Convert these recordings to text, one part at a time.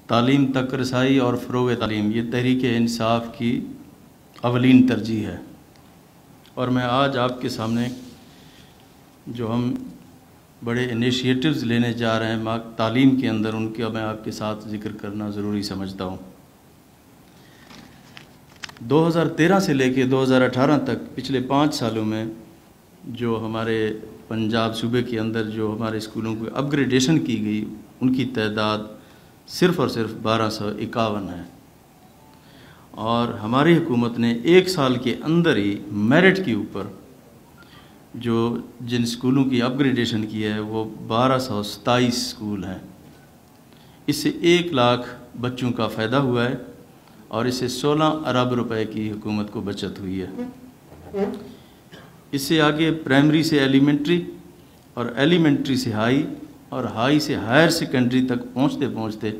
تعلیم تک رسائی اور فروغ تعلیم یہ تحریک انصاف کی اولین ترجیح ہے، اور میں آج آپ کے سامنے جو ہم بڑے انیشیٹوز لینے جا رہے ہیں تعلیم کے اندر، ان کا میں آپ کے ساتھ ذکر کرنا ضروری سمجھتا ہوں۔ 2013 سے لے کے 2018 تک پچھلے 5 سالوں میں جو ہمارے پنجاب صوبے کے اندر جو ہمارے اسکولوں کو اپ گریڈیشن کی گئی، ان کی تعداد صرف اور صرف 1251 ہے، اور ہماری حکومت نے 1 سال کے اندر ہی میرٹ کے اوپر جو جن اسکولوں کی اپ گریڈیشن کی ہے وہ 1227 اسکول ہیں۔ اس سے 1 لاکھ بچوں کا فائدہ ہوا ہے، اور اس سے 16 ارب روپے کی حکومت کو بچت ہوئی ہے۔ اس سے آگے پرائمری سے ایلیمنٹری، اور ایلیمنٹری سے ہائی، اور ہائی سے ہائر سیکنڈری تک پہنچتے پہنچتے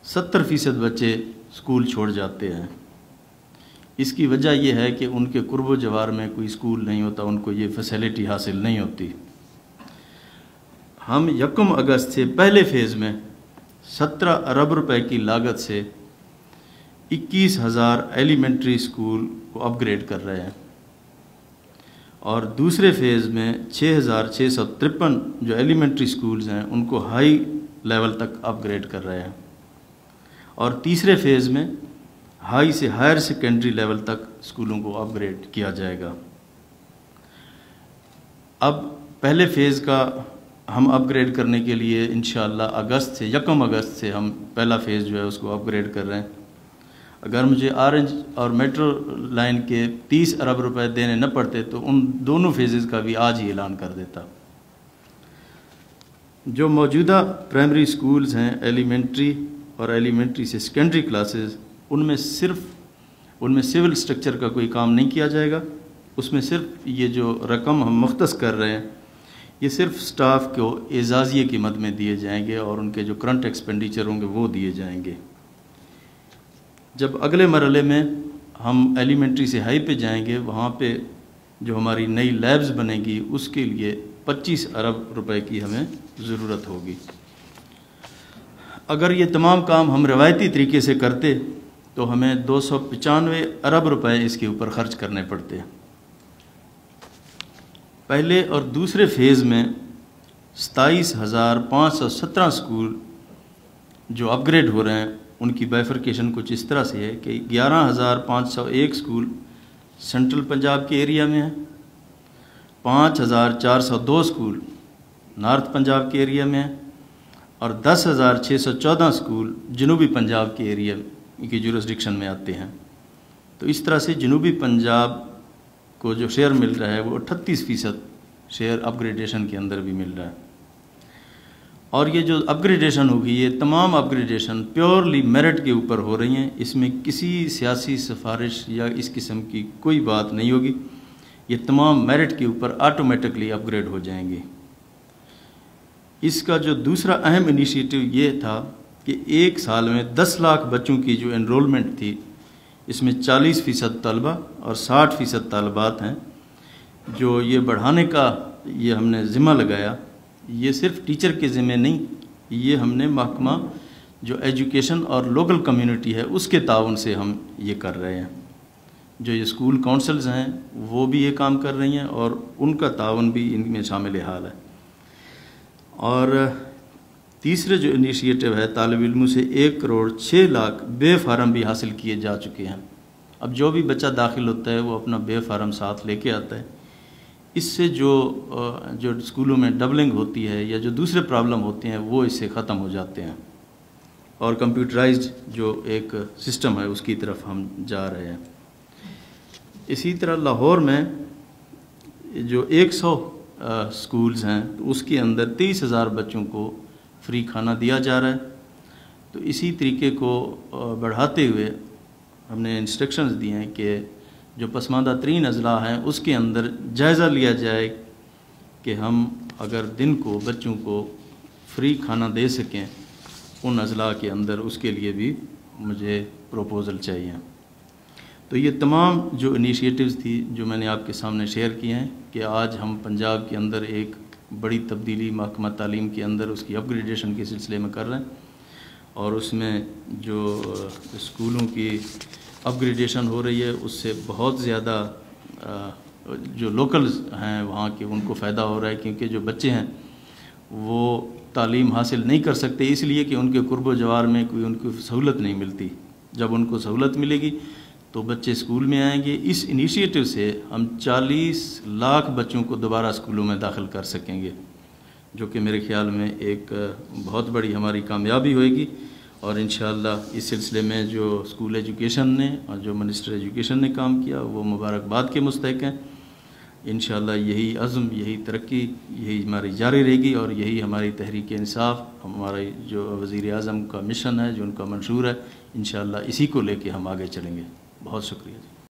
70% بچے اسکول چھوڑ جاتے ہیں۔ اس کی وجہ یہ ہے کہ ان کے قرب و جوار میں کوئی اسکول نہیں ہوتا، ان کو یہ فیسلٹی حاصل نہیں ہوتی۔ ہم 1 اگست سے پہلے فیز میں 17 ارب روپے کی لاگت سے 21,000 ایلیمنٹری اسکول کو اپ گریڈ کر رہے ہیں، اور دوسرے فیز میں 6,653 جو ایلیمنٹری اسکولز ہیں ان کو ہائی لیول تک اپ گریڈ کر رہے ہیں، اور تیسرے فیز میں ہائی سے ہائر سیکنڈری لیول تک اسکولوں کو اپ گریڈ کیا جائے گا۔ اب پہلے فیز کا ہم اپ گریڈ کرنے کے لیے انشاءاللہ 1 اگست سے ہم پہلا فیز جو ہے اس کو اپ گریڈ کر رہے ہیں۔ اگر مجھے آرنج اور میٹرو لائن کے 30 ارب روپے دینے نہ پڑتے تو ان دونوں فیزز کا بھی آج ہی اعلان کر دیتا۔ جو موجودہ پرائمری اسکولز ہیں، ایلیمنٹری اور ایلیمنٹری سے سیکنڈری کلاسز، ان میں سول سٹرکچر کا کوئی کام نہیں کیا جائے گا۔ اس میں صرف یہ جو رقم ہم مختص کر رہے ہیں یہ صرف سٹاف کو اعزازیے کی مد میں دیے جائیں گے، اور ان کے جو کرنٹ ایکسپینڈیچر ہوں گے وہ دیے جائیں گے۔ جب اگلے مرحلے میں ہم ایلیمنٹری سے ہائی پہ جائیں گے، وہاں پہ جو ہماری نئی لیبز بنے گی اس کے لیے 25 ارب روپے کی ہمیں ضرورت ہوگی۔ اگر یہ تمام کام ہم روایتی طریقے سے کرتے تو ہمیں 295 ارب روپے اس کے اوپر خرچ کرنے پڑتے۔ پہلے اور دوسرے فیز میں 27,517 اسکول جو اپ گریڈ ہو رہے ہیں ان کی بائفرکیشن کچھ اس طرح سے ہے کہ 11,501 اسکول سینٹرل پنجاب کے ایریا میں ہیں، 5,402 اسکول نارتھ پنجاب کے ایریا میں ہیں، اور 10,614 اسکول جنوبی پنجاب کے ایریا کی جورسڈکشن میں آتے ہیں۔ تو اس طرح سے جنوبی پنجاب کو جو شیئر مل رہا ہے وہ 38% شیئر اپ گریڈیشن کے اندر بھی مل رہا ہے۔ اور یہ جو اپ گریڈیشن ہوگی یہ تمام اپ گریڈیشن پیورلی میرٹ کے اوپر ہو رہی ہیں، اس میں کسی سیاسی سفارش یا اس قسم کی کوئی بات نہیں ہوگی، یہ تمام میرٹ کے اوپر آٹومیٹکلی اپ گریڈ ہو جائیں گے۔ اس کا جو دوسرا اہم انیشیٹو یہ تھا کہ 1 سال میں 10 لاکھ بچوں کی جو انرولمنٹ تھی، اس میں 40% طلبہ اور 60% طالبات ہیں، جو یہ بڑھانے کا یہ ہم نے ذمہ لگایا۔ یہ صرف ٹیچر کے ذمہ نہیں، یہ ہم نے محکمہ جو ایجوکیشن اور لوکل کمیونٹی ہے اس کے تعاون سے ہم یہ کر رہے ہیں۔ جو یہ اسکول کونسلز ہیں وہ بھی یہ کام کر رہی ہیں، اور ان کا تعاون بھی ان میں شامل حال ہے۔ اور تیسرے جو انیشیٹو ہے، طالب علموں سے 1 کروڑ 6 لاکھ بے فارم بھی حاصل کیے جا چکے ہیں۔ اب جو بھی بچہ داخل ہوتا ہے وہ اپنا بے فارم ساتھ لے کے آتا ہے۔ اس سے جو اسکولوں میں ڈبلنگ ہوتی ہے یا جو دوسرے پرابلم ہوتے ہیں وہ اس سے ختم ہو جاتے ہیں، اور کمپیوٹرائزڈ جو ایک سسٹم ہے اس کی طرف ہم جا رہے ہیں۔ اسی طرح لاہور میں جو 100 اسکولز ہیں تو اس کے اندر 23,000 بچوں کو فری کھانا دیا جا رہا ہے۔ تو اسی طریقے کو بڑھاتے ہوئے ہم نے انسٹرکشنز دی ہیں کہ جو پسماندہ ترین اضلاع ہیں اس کے اندر جائزہ لیا جائے کہ ہم اگر دن کو بچوں کو فری کھانا دے سکیں ان اضلاع کے اندر، اس کے لیے بھی مجھے پروپوزل چاہیے۔ تو یہ تمام جو انیشیٹوز تھی جو میں نے آپ کے سامنے شیئر کیے ہیں کہ آج ہم پنجاب کے اندر ایک بڑی تبدیلی محکمہ تعلیم کے اندر اس کی اپ گریڈیشن کے سلسلے میں کر رہے ہیں، اور اس میں جو اسکولوں کی اپ گریڈیشن ہو رہی ہے اس سے بہت زیادہ جو لوکلز ہیں وہاں کے ان کو فائدہ ہو رہا ہے، کیونکہ جو بچے ہیں وہ تعلیم حاصل نہیں کر سکتے اس لیے کہ ان کے قرب و جوار میں کوئی ان کو سہولت نہیں ملتی۔ جب ان کو سہولت ملے گی تو بچے اسکول میں آئیں گے۔ اس انیشیٹو سے ہم 40 لاکھ بچوں کو دوبارہ اسکولوں میں داخل کر سکیں گے، جو کہ میرے خیال میں ایک بہت بڑی ہماری کامیابی ہوئے گی۔ اور انشاءاللہ اس سلسلے میں جو اسکول ایجوکیشن نے اور جو منسٹر ایجوکیشن نے کام کیا وہ مبارکباد کے مستحق ہیں۔ انشاءاللہ یہی عزم، یہی ترقی، یہی ہماری جاری رہے گی، اور یہی ہماری تحریک انصاف، ہمارے جو وزیر اعظم کا مشن ہے، جو ان کا منشور ہے، انشاءاللہ اسی کو لے کے ہم آگے چلیں گے۔ بہت شکریہ۔